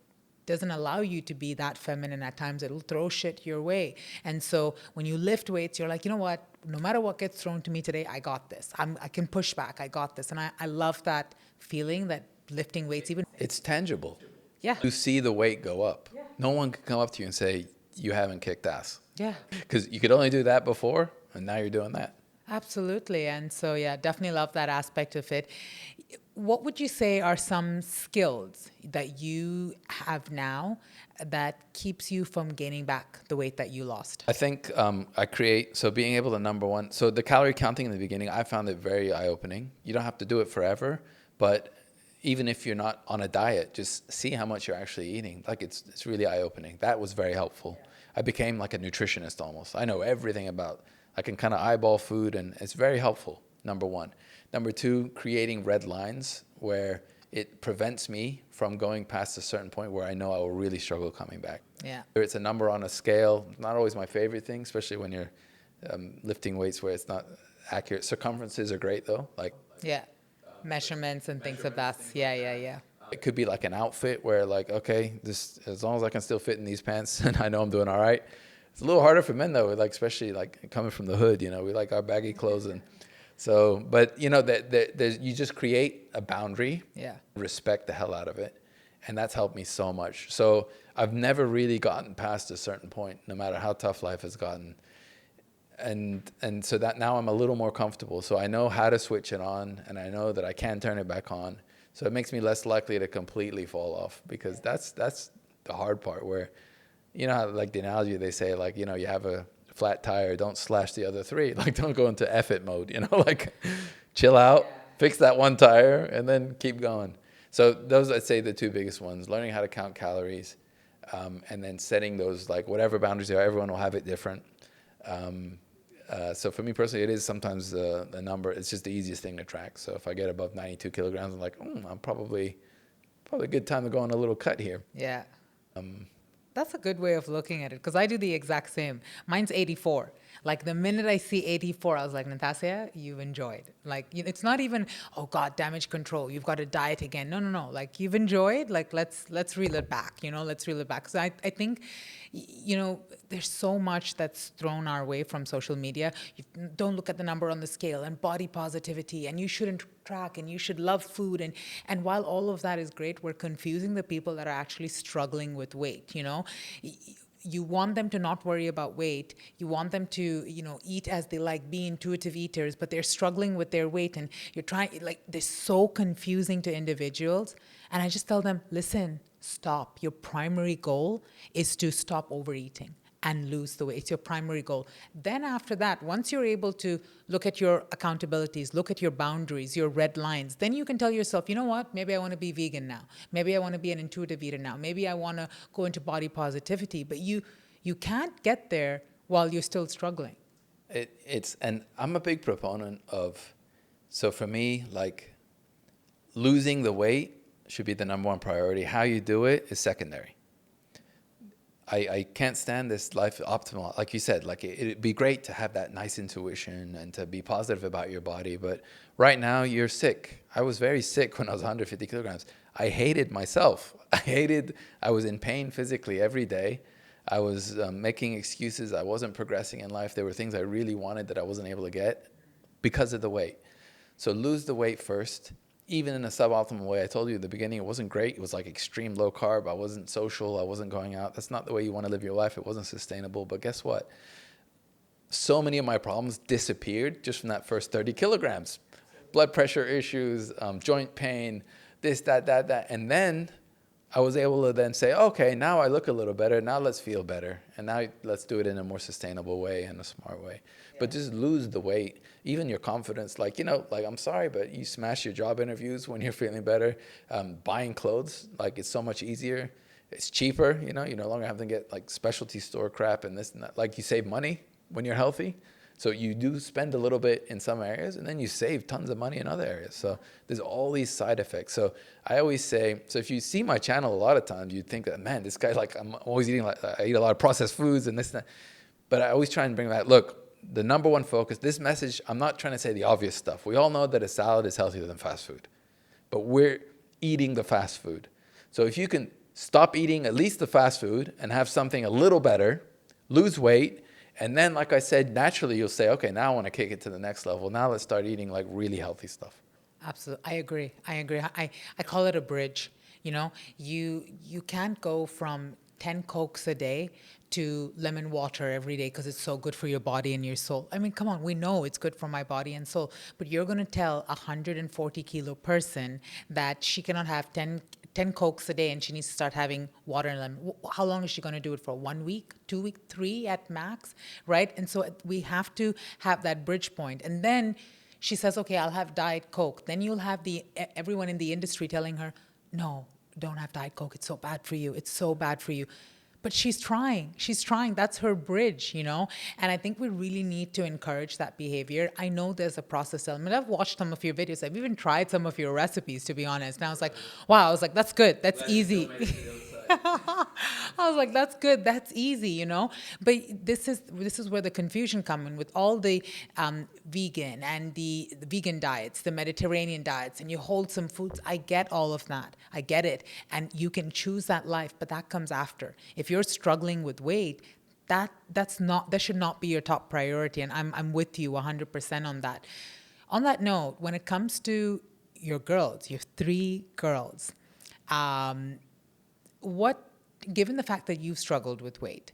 doesn't allow you to be that feminine at times. It'll throw shit your way. And so when you lift weights, you're like, you know what? No matter what gets thrown to me today, I got this. I can push back. I got this. And I love that feeling that lifting weights even. It's tangible. Yeah. You see the weight go up. Yeah. No one can come up to you and say, you haven't kicked ass. Yeah. Because you could only do that before, and now you're doing that. Absolutely. And so, yeah, definitely love that aspect of it. What would you say are some skills that you have now that keeps you from gaining back the weight that you lost? I think so being able to, number one, so the calorie counting in the beginning, I found it very eye-opening. You don't have to do it forever, but even if you're not on a diet, just see how much you're actually eating. Like it's really eye-opening. That was very helpful. I became like a nutritionist almost. I know everything about, I can kind of eyeball food, and it's very helpful, number one. Number two, creating red lines where it prevents me from going past a certain point where I know I will really struggle coming back. Yeah. It's a number on a scale, not always my favorite thing, especially when you're lifting weights where it's not accurate. Circumferences are great though. Like yeah, measurements and things of that. Yeah. It could be like an outfit where like, okay, this, as long as I can still fit in these pants and I know I'm doing all right. It's a little harder for men though, like especially like coming from the hood. We like our baggy clothes, and so. But that you just create a boundary, Yeah. respect the hell out of it, and that's helped me so much. So I've never really gotten past a certain point, no matter how tough life has gotten. And so that now I'm a little more comfortable. So I know how to switch it on, and I know that I can turn it back on. So it makes me less likely to completely fall off, because that's the hard part, where, how, like the analogy they say, like, you have a flat tire, don't slash the other three. Like, don't go into F it mode, like chill out, fix that one tire, and then keep going. So those, I'd say, the two biggest ones: learning how to count calories, and then setting those, like, whatever boundaries there are. Everyone will have it different. So for me personally, it is sometimes the number. It's just the easiest thing to track. So if I get above 92 kilograms, I'm like, I'm probably a good time to go on a little cut here. Yeah. That's a good way of looking at it, because I do the exact same. Mine's 84. Like, the minute I see 84, I was like, Natasha, you've enjoyed. Like, it's not even, oh God, damage control, you've got to diet again. No. Like, you've enjoyed. Like, let's reel it back. Let's reel it back. So I think, there's so much that's thrown our way from social media. You don't look at the number on the scale, and body positivity, and you shouldn't track, and you should love food. And while all of that is great, we're confusing the people that are actually struggling with weight. You want them to not worry about weight. You want them to, eat as they like, be intuitive eaters, but they're struggling with their weight, and you're trying, like, they're so confusing to individuals. And I just tell them, listen, stop. Your primary goal is to stop overeating and lose the weight. It's your primary goal. Then after that, once you're able to look at your accountabilities, look at your boundaries, your red lines, then you can tell yourself, you know what, maybe I want to be vegan now. Maybe I want to be an intuitive eater now. Maybe I want to go into body positivity. But you can't get there while you're still struggling. And I'm a big proponent of, so for me, like, losing the weight should be the number one priority. How you do it is secondary. I can't stand this life optimal. Like you said, like, it'd be great to have that nice intuition and to be positive about your body. But right now you're sick. I was very sick when I was 150 kilograms. I hated myself. I was in pain physically every day. I was making excuses. I wasn't progressing in life. There were things I really wanted that I wasn't able to get because of the weight. So lose the weight first. Even in a suboptimal way. I told you at the beginning, it wasn't great. It was like extreme low carb. I wasn't social. I wasn't going out. That's not the way you want to live your life. It wasn't sustainable. But guess what? So many of my problems disappeared just from that first 30 kilograms. Blood pressure issues, joint pain, this, that. And then I was able to then say, okay, now I look a little better. Now let's feel better. And now let's do it in a more sustainable way and a smart way. But just lose the weight, even your confidence. Like, like, I'm sorry, but you smash your job interviews when you're feeling better. Buying clothes, like, it's so much easier. It's cheaper, you no longer have to get like specialty store crap and this and that. Like, you save money when you're healthy. So you do spend a little bit in some areas, and then you save tons of money in other areas. So there's all these side effects. So I always say, so if you see my channel, a lot of times you'd think that, man, this guy, like, I'm always eating, like, I eat a lot of processed foods and this and that. But I always try and bring back, look, the number one focus, this message, I'm not trying to say the obvious stuff. We all know that a salad is healthier than fast food, but we're eating the fast food. So if you can stop eating at least the fast food and have something a little better, lose weight, and then, like I said, naturally you'll say, okay, now I want to kick it to the next level. Now let's start eating, like, really healthy stuff. Absolutely. I agree. I call it a bridge. You can't go from 10 Cokes a day to lemon water every day because it's so good for your body and your soul. I mean, come on, we know it's good for my body and soul, but you're going to tell a 140 kilo person that she cannot have 10 Cokes a day and she needs to start having water and lemon. How long is she going to do it for? 1 week, 2 weeks, 3 at max, right? And so we have to have that bridge point. And then she says, okay, I'll have Diet Coke. Then you'll have everyone in the industry telling her, no, don't have Diet Coke. It's so bad for you. It's so bad for you. But she's trying. That's her bridge, And I think we really need to encourage that behavior. I know there's a process element. I've watched some of your videos. I've even tried some of your recipes, to be honest. And I was like, wow, that's good. That's easy. I was like, that's good. That's easy, But this is where the confusion comes in with all the vegan and the vegan diets, the Mediterranean diets, and you wholesome foods. I get all of that. I get it. And you can choose that life, but that comes after. If you're struggling with weight, that should not be your top priority. And I'm with you 100% on that. On that note, when it comes to your girls, you have three girls. Um, what, given the fact that you've struggled with weight,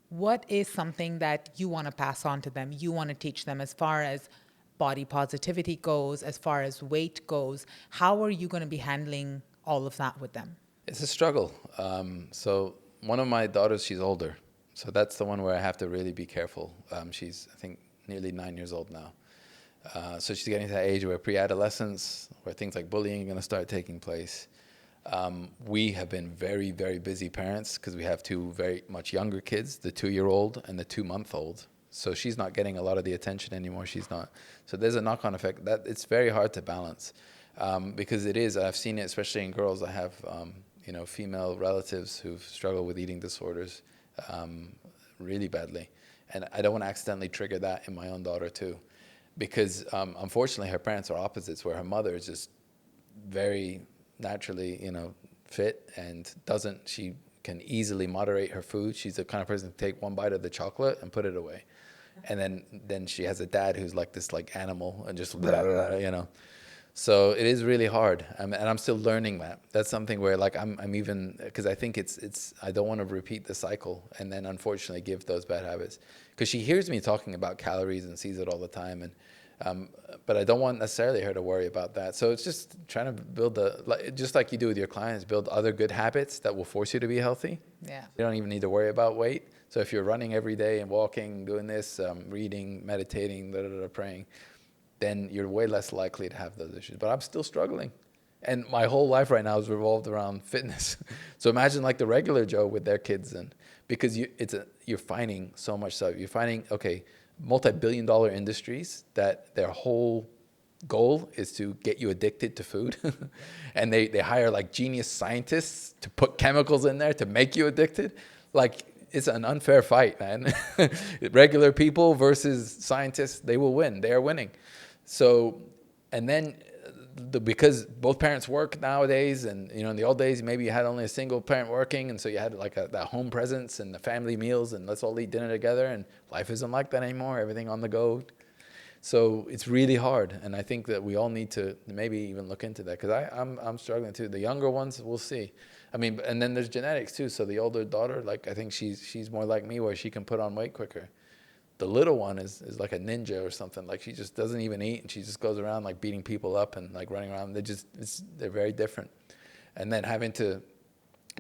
what is something that you want to pass on to them, you want to teach them as far as body positivity goes, as far as weight goes? How are you going to be handling all of that with them? It's a struggle. So one of my daughters, she's older. So that's the one where I have to really be careful. She's, I think, nearly 9 years old now. So she's getting to that age where pre-adolescence, where things like bullying are going to start taking place. We have been very, very busy parents because we have two very much younger kids, the 2-year-old and the 2-month-old. So she's not getting a lot of the attention anymore. She's not. So there's a knock-on effect that it's very hard to balance, because it is. I've seen it, especially in girls. I have, female relatives who've struggled with eating disorders really badly, and I don't want to accidentally trigger that in my own daughter too, because unfortunately her parents are opposites, where her mother is just very naturally, fit and she can easily moderate her food. She's the kind of person to take one bite of the chocolate and put it away. And then she has a dad who's like this like animal and just blah, blah, blah. So it is really hard, and I'm still learning that. That's something where like I'm even, because I think it's I don't want to repeat the cycle and then unfortunately give those bad habits, because she hears me talking about calories and sees it all the time, and but I don't want necessarily her to worry about that. So it's just trying to build just like you do with your clients, build other good habits that will force you to be healthy. Yeah. You don't even need to worry about weight. So if you're running every day and walking, doing this, reading, meditating, praying, then you're way less likely to have those issues. But I'm still struggling. And my whole life right now is revolved around fitness. So imagine like the regular Joe with their kids, and because you're finding so much stuff. You're finding, okay, multi-billion-dollar industries that their whole goal is to get you addicted to food. And they hire like genius scientists to put chemicals in there to make you addicted. Like, it's an unfair fight, man. Regular people versus scientists, they will win. They are winning. So, and then because both parents work nowadays, and in the old days maybe you had only a single parent working, and so you had like that home presence and the family meals, and let's all eat dinner together, and life isn't like that anymore. Everything on the go. So it's really hard, and I think that we all need to maybe even look into that, because I'm struggling too. The younger ones, we'll see. I mean, and then there's genetics too. So the older daughter, like I think she's more like me, where she can put on weight quicker. The little one is like a ninja or something. Like she just doesn't even eat, and she just goes around like beating people up and like running around. They're very different. And then having to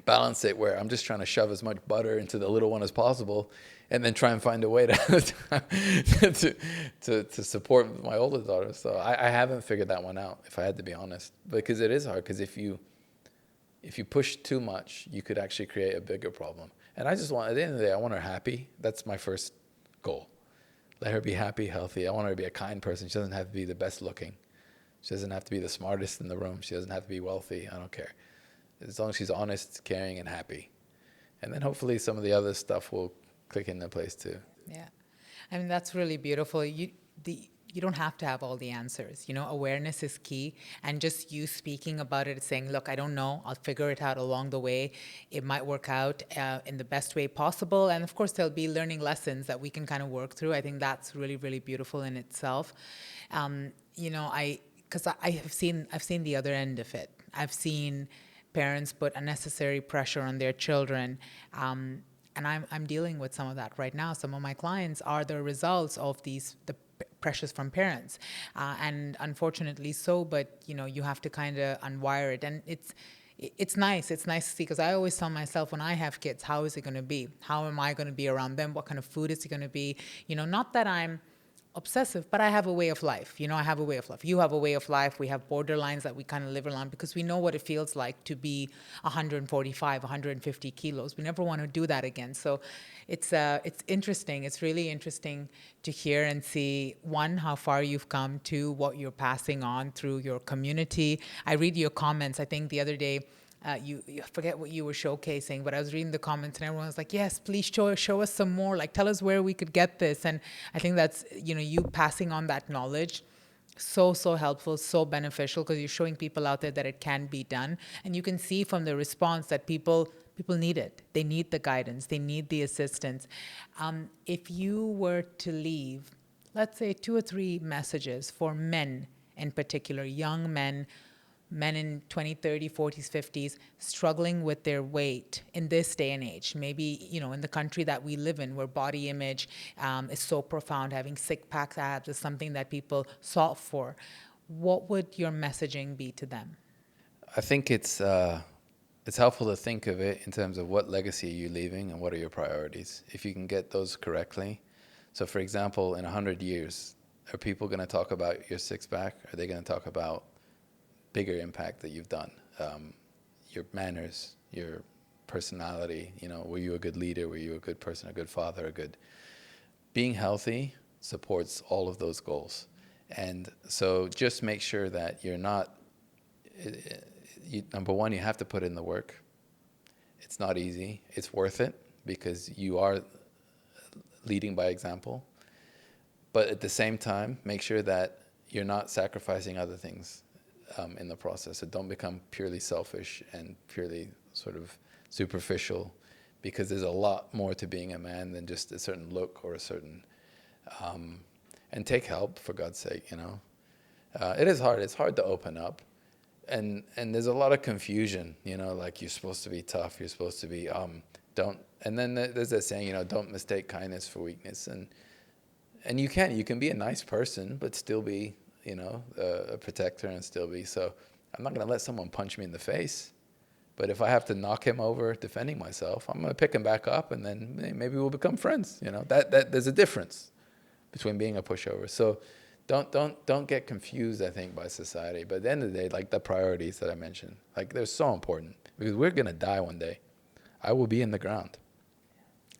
balance it where I'm just trying to shove as much butter into the little one as possible, and then try and find a way to support my older daughter. So I haven't figured that one out, if I had to be honest, because it is hard. Because if you push too much, you could actually create a bigger problem. And I just want, at the end of the day, I want her happy. That's my first goal. Let her be happy, healthy. I want her to be a kind person. She doesn't have to be the best looking. She doesn't have to be the smartest in the room. She doesn't have to be wealthy. I don't care. As long as she's honest, caring, and happy. And then hopefully some of the other stuff will click into place too. Yeah. I mean, that's really beautiful. You don't have to have all the answers. Awareness is key. And just you speaking about it, saying, look, I don't know. I'll figure it out along the way. It might work out in the best way possible. And of course, there'll be learning lessons that we can kind of work through. I think that's really, really beautiful in itself. Because I've seen the other end of it. I've seen parents put unnecessary pressure on their children. And I'm dealing with some of that right now. Some of my clients are the results of the pressures from parents, and unfortunately so. But you have to kind of unwire it, and it's nice. It's nice to see, because I always tell myself, when I have kids, how is it going to be? How am I going to be around them? What kind of food is it going to be? Not that I'm obsessive, but I have a way of life. I have a way of life. You have a way of life. We have borderlines that we kind of live around, because we know what it feels like to be 145, 150 kilos. We never want to do that again. So it's interesting. It's really interesting to hear and see, one, how far you've come, two, what you're passing on through your community. I read your comments. I think the other day, you forget what you were showcasing, but I was reading the comments and everyone was like, yes, please show us some more, like tell us where we could get this. And I think that's, you passing on that knowledge So helpful, so beneficial, because you're showing people out there that it can be done, and you can see from the response that people need it. They need the guidance, they need the assistance. If you were to leave, let's say, 2 or 3 messages for men in particular, young men, men in 20, 30, 40s, 50s, struggling with their weight in this day and age. Maybe, in the country that we live in, where body image is so profound, having six pack abs is something that people sought for. What would your messaging be to them? I think it's helpful to think of it in terms of what legacy are you leaving and what are your priorities. If you can get those correctly. So, for example, in 100 years, are people going to talk about your six pack? Are they going to talk about bigger impact that you've done? Your manners, your personality, were you a good leader? Were you a good person, a good father, being healthy supports all of those goals. And so just make sure that you're not, number one, you have to put in the work. It's not easy. It's worth it because you are leading by example. But at the same time, make sure that you're not sacrificing other things in the process. So don't become purely selfish and purely sort of superficial, because there's a lot more to being a man than just a certain look or a certain... and take help, for God's sake, It is hard. It's hard to open up. And there's a lot of confusion, like you're supposed to be tough. You're supposed to be, don't... And then there's that saying, don't mistake kindness for weakness. And you can be a nice person, but still be, a protector and still be. So I'm not going to let someone punch me in the face. But if I have to knock him over defending myself, I'm going to pick him back up, and then maybe we'll become friends. That there's a difference between being a pushover. So don't get confused, I think, by society. But at the end of the day, like the priorities that I mentioned, like they're so important, because we're going to die one day. I will be in the ground,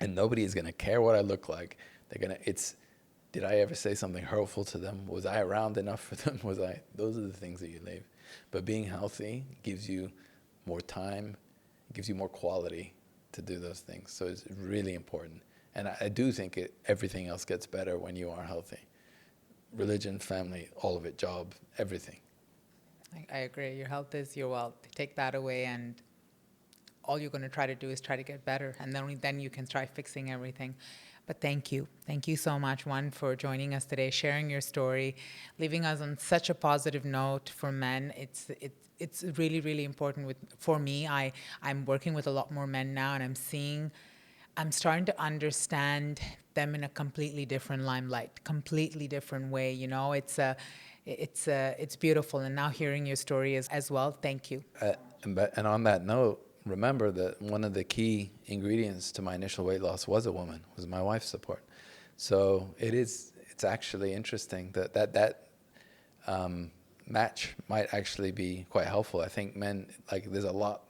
and nobody is going to care what I look like. Did I ever say something hurtful to them? Was I around enough for them? Those are the things that you leave. But being healthy gives you more time, gives you more quality to do those things. So it's really important. And I do think everything else gets better when you are healthy. Religion, family, all of it, job, everything. I agree. Your health is your wealth. Take that away, and all you're going to try to do is try to get better. And then only then you can try fixing everything. But thank you. Thank you so much, Juan, for joining us today, sharing your story, leaving us on such a positive note for men. It's really, really important for me. I'm working with a lot more men now, and I'm starting to understand them in a completely different limelight, completely different way. It's beautiful. And now hearing your story as well, thank you. And on that note, remember that one of the key ingredients to my initial weight loss was a woman, was my wife's support. So it's actually interesting that match might actually be quite helpful. I think men, there's a lot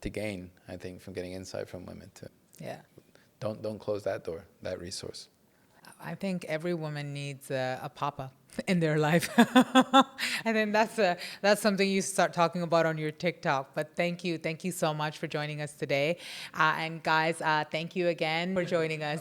to gain, I think, from getting insight from women too. Yeah. Don't close that door, that resource. I think every woman needs a papa in their life. And then that's something you start talking about on your TikTok. But thank you so much for joining us today. And guys, thank you again for joining us.